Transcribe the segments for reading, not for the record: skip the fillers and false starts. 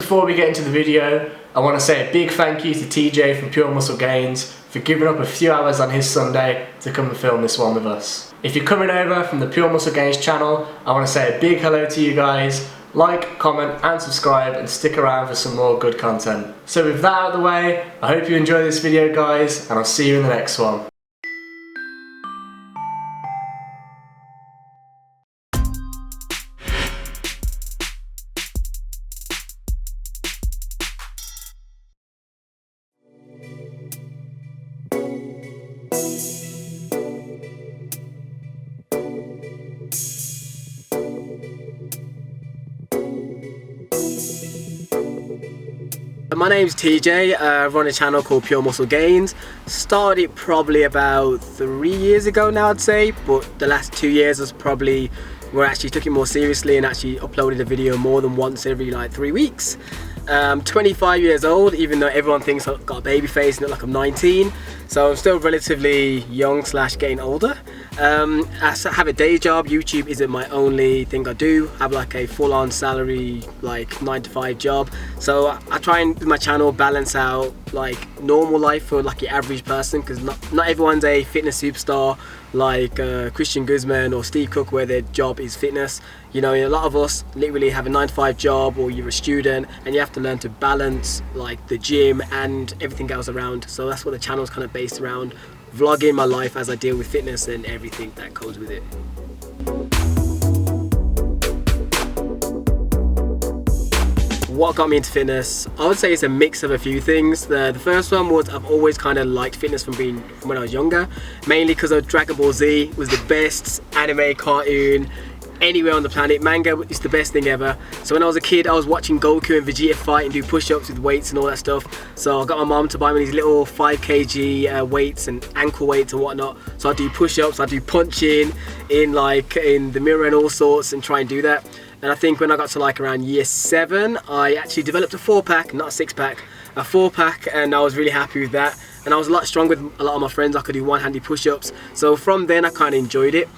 before we get into the video, I want to say a big thank you to TJ from Pure Muscle Gains for giving up a few hours on his Sunday to come and film this one with us. If you're coming over from the Pure Muscle Gains channel, I want to say a big hello to you guys. Like, comment and subscribe and stick around for some more good content. So with that out of the way, I hope you enjoy this video guys, and I'll see you in the next one. My name's TJ, I run a channel called Pure Muscle Gains. Started probably about 3 years ago now, I'd say, but the last 2 years was probably where I actually took it more seriously and actually uploaded a video more than once every like 3 weeks. 25 years old, even though everyone thinks I've got a baby face and look like I'm 19, so I'm still relatively young / getting older. I have a day job. YouTube isn't my only thing I do. I have like a full-on salary, like 9 to 5 job. So I try and with my channel balance out like normal life for like your average person, because not everyone's a fitness superstar like Christian Guzman or Steve Cook, where their job is fitness. You know, a lot of us literally have a 9 to 5 job, or you're a student and you have to learn to balance like the gym and everything else around. So that's what the channel is kind of based around, vlogging my life as I deal with fitness and everything that goes with it. What got me into fitness? I would say it's a mix of a few things. The first one was I've always kind of liked fitness from when I was younger, mainly because of Dragon Ball Z was the best anime cartoon anywhere on the planet. Manga is the best thing ever. So when I was a kid, I was watching Goku and Vegeta fight and do push-ups with weights and all that stuff. So I got my mom to buy me these little 5 kg weights and ankle weights and whatnot. So I do push-ups, I do punching in the mirror and all sorts, and try and do that. And I think when I got to like around year 7, I actually developed a 4-pack, not a 6-pack, a 4-pack, and I was really happy with that. And I was a lot stronger with a lot of my friends. I could do one-handed push-ups. So from then I kind of enjoyed it.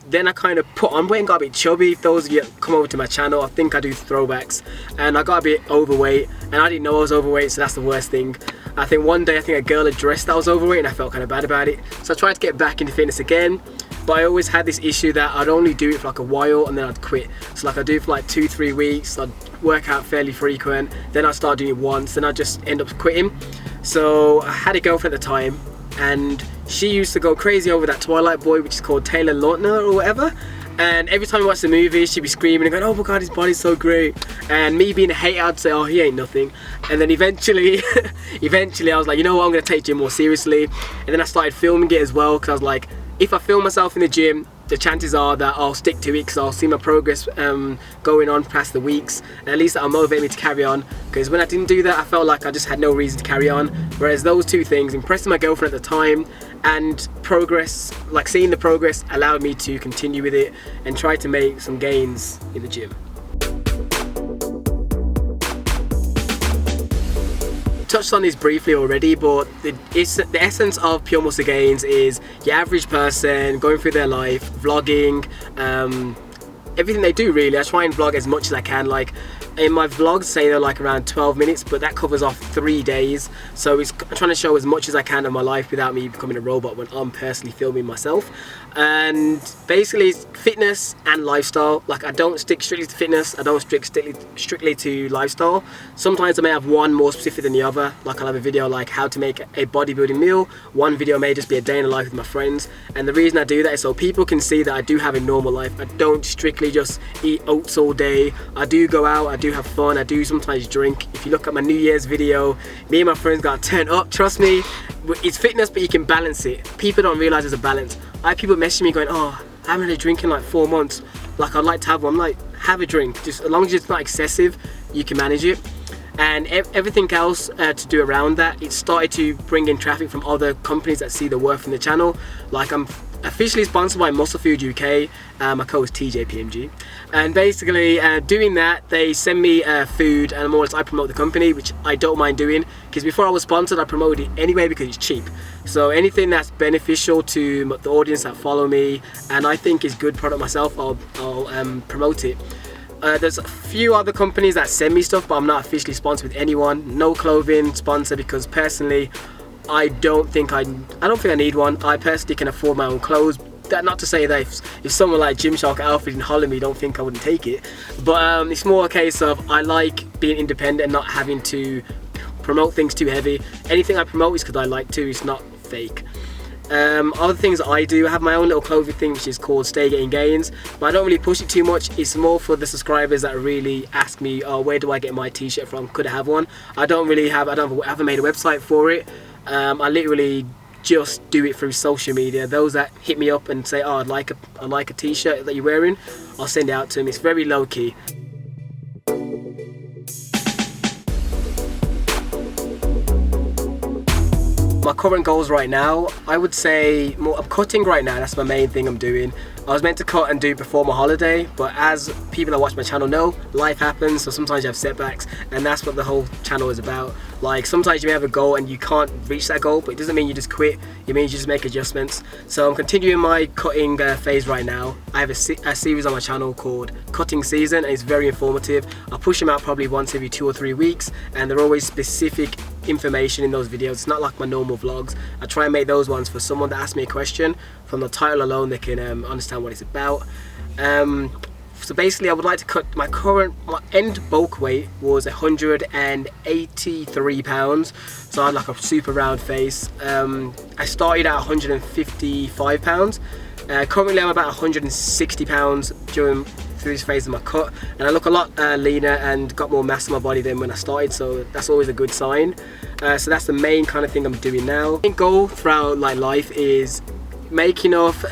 Then I kind of put on weight and got a bit chubby. If those of you that come over to my channel, I think I do throwbacks, and I got a bit overweight, and I didn't know I was overweight, so that's the worst thing. I think one day a girl addressed that I was overweight and I felt kind of bad about it. So I tried to get back into fitness again, but I always had this issue that I'd only do it for like a while and then I'd quit. So like I'd do it for like 2-3 weeks, I'd work out fairly frequent, then I'd start doing it once, then I'd just end up quitting. So I had a girlfriend at the time, and she used to go crazy over that Twilight boy, which is called Taylor Lautner or whatever. And every time we watched the movie, she'd be screaming and going, "Oh my god, his body's so great." And me being a hater, I'd say, "Oh, he ain't nothing." And then eventually I was like, you know what, I'm gonna take gym more seriously. And then I started filming it as well, because I was like, if I film myself in the gym, the chances are that I'll stick to it, because I'll see my progress going on past the weeks, and at least that'll motivate me to carry on. Because when I didn't do that, I felt like I just had no reason to carry on. Whereas those two things, impressing my girlfriend at the time and progress, like seeing the progress, allowed me to continue with it and try to make some gains in the gym. Touched on this briefly already, but the essence of Pure Muscle Gains is your average person going through their life, vlogging, everything they do really. I try and vlog as much as I can. Like in my vlogs, say they're like around 12 minutes, but that covers off 3 days. So I'm trying to show as much as I can of my life without me becoming a robot when I'm personally filming myself. And basically it's fitness and lifestyle. Like I don't stick strictly to fitness, I don't stick strictly to lifestyle. Sometimes I may have one more specific than the other. Like I'll have a video like how to make a bodybuilding meal. One video may just be a day in the life with my friends. And the reason I do that is so people can see that I do have a normal life. I don't strictly just eat oats all day. I do go out, I do have fun, I do sometimes drink. If you look at my New Year's video, me and my friends got turned up, trust me. It's fitness, but you can balance it. People don't realize there's a balance. I have people messaging me going, "Oh, I haven't had a drink in like 4 months. Like I'd like to have one." I'm like, have a drink. Just as long as it's not excessive, you can manage it. And everything else to do around that, it started to bring in traffic from other companies that see the worth in the channel. Like I'm officially sponsored by Muscle Food UK. My code is TJPMG, and basically doing that, they send me food, and more or less I promote the company, which I don't mind doing, because before I was sponsored I promoted it anyway because it's cheap. So anything that's beneficial to the audience that follow me and I think is good product myself, I'll promote it. There's a few other companies that send me stuff, but I'm not officially sponsored with anyone. No clothing sponsor, because personally, I don't think I need one. I personally can afford my own clothes. That not to say that if someone like Gymshark outfit in Holland me, don't think I wouldn't take it. But it's more a case of I like being independent and not having to promote things too heavy. Anything I promote is because I like to. It's not fake. Other things I do, I have my own little clothing thing which is called Stay Getting Gains, but I don't really push it too much. It's more for the subscribers that really ask me, oh, where do I get my t-shirt from? Could I have one? I haven't made a website for it. I literally just do it through social media. Those that hit me up and say, oh, I'd like a t-shirt that you're wearing, I'll send it out to them. It's very low key. My current goals right now, I would say I'm cutting right now. That's my main thing I'm doing. I was meant to cut and do it before my holiday, but as people that watch my channel know, life happens, so sometimes you have setbacks, and that's what the whole channel is about. Like, sometimes you may have a goal and you can't reach that goal, but it doesn't mean you just quit. It means you just make adjustments. So I'm continuing my cutting phase right now. I have a series on my channel called Cutting Season, and it's very informative. I push them out probably once every 2 or 3 weeks, and they're always specific information in those videos. It's not like my normal vlogs. I try and make those ones for someone that asks me a question. From the title alone, they can understand what it's about. So basically, I would like to cut my end bulk weight was 183 pounds, so I had like a super round face. I started at 155 pounds. Currently I'm about 160 pounds through this phase of my cut, and I look a lot leaner and got more mass on my body than when I started, so that's always a good sign. So that's the main kind of thing I'm doing now. My goal throughout like life is make enough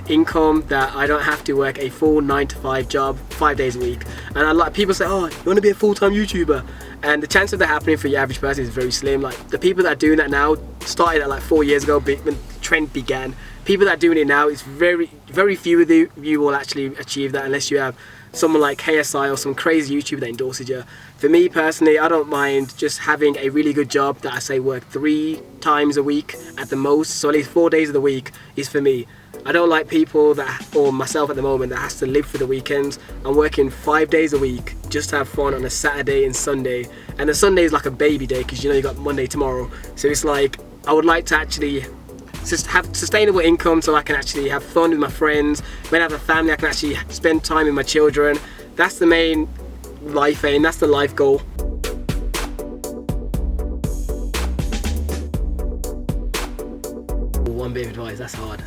income that I don't have to work a full 9-to-5 job 5 days a week. And a lot of people say, oh, you want to be a full-time YouTuber? And the chance of that happening for your average person is very slim. Like, the people that are doing that now started at like 4 years ago when the trend began. People that are doing it now, it's very few of you will actually achieve that unless you have someone like KSI or some crazy YouTuber that endorses you. For me personally, I don't mind just having a really good job that I say work 3 times a week at the most, so at least 4 days of the week is for me. I don't like people that, or myself at the moment, that has to live for the weekends. I'm working 5 days a week just to have fun on a Saturday and Sunday, and the Sunday is like a baby day because you know you got Monday tomorrow. So it's like, I would like to actually just have sustainable income so I can actually have fun with my friends. When I have a family, I can actually spend time with my children. That's the main life aim, that's the life goal. One bit of advice, that's hard.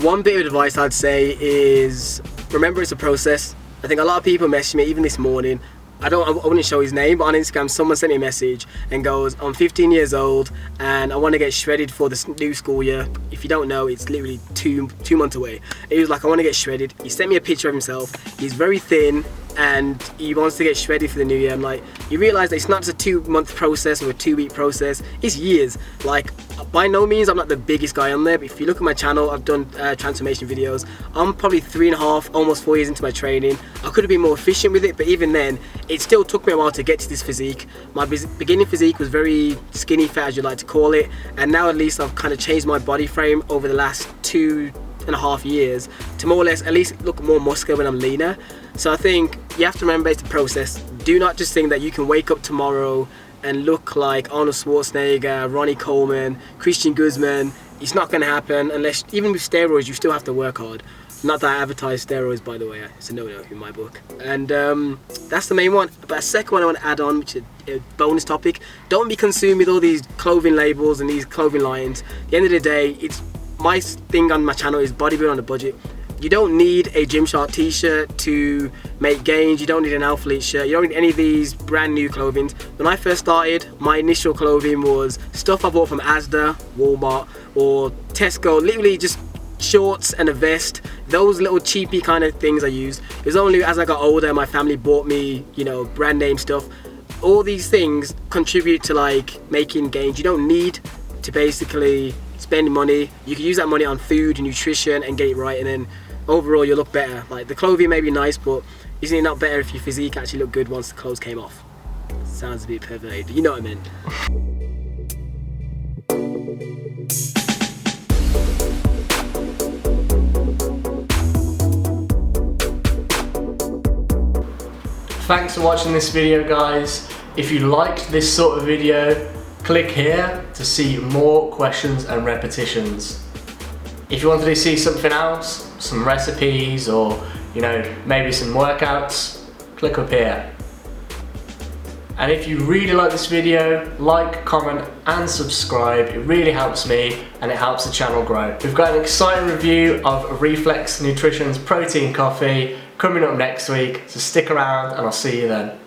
One bit of advice I'd say is, remember it's a process. I think a lot of people message me, even this morning. I wouldn't show his name, but on Instagram someone sent me a message and goes, I'm 15 years old and I want to get shredded for this new school year. If you don't know, it's literally two months away. He was like, I want to get shredded. He sent me a picture of himself. He's very thin and he wants to get shredded for the new year. I'm like, you realise that it's not just a 2-month process or a 2-week process, it's years. Like, by no means I'm not the biggest guy on there, but if you look at my channel, I've done transformation videos. I'm probably 3.5, almost 4 years into my training. I could have been more efficient with it, but even then, it still took me a while to get to this physique. My beginning physique was very skinny fat, as you like to call it, and now at least I've kind of changed my body frame over the last 2.5 years to more or less at least look more muscular when I'm leaner. So I think you have to remember it's a process. Do not just think that you can wake up tomorrow and look like Arnold Schwarzenegger, Ronnie Coleman, Christian Guzman. It's not going to happen unless, even with steroids, you still have to work hard. Not that I advertise steroids, by the way, it's a no-no in my book. And that's the main one. But a second one I want to add on, which is a bonus topic, don't be consumed with all these clothing labels and these clothing lines. At the end of the day, it's my thing on my channel is bodybuilding on a budget. You don't need a Gymshark t-shirt to make gains. You don't need an Alphalete shirt. You don't need any of these brand new clothing. When I first started, my initial clothing was stuff I bought from Asda, Walmart, or Tesco. Literally just shorts and a vest. Those little cheapy kind of things I used. It was only as I got older, my family bought me, you know, brand name stuff. All these things contribute to like making gains. You don't need to basically spend money. You can use that money on food and nutrition and get it right, and then overall you'll look better. Like, the clothing may be nice, but isn't it not better if your physique actually looked good once the clothes came off? Sounds a bit perverted, but you know what I mean. Thanks for watching this video, guys. If you liked this sort of video, click here to see more questions and repetitions. If you wanted to see something else, some recipes, or maybe some workouts, click up here. And if you really like this video, like, comment and subscribe. It really helps me and it helps the channel grow. We've got an exciting review of Reflex Nutrition's protein coffee coming up next week, so stick around and I'll see you then.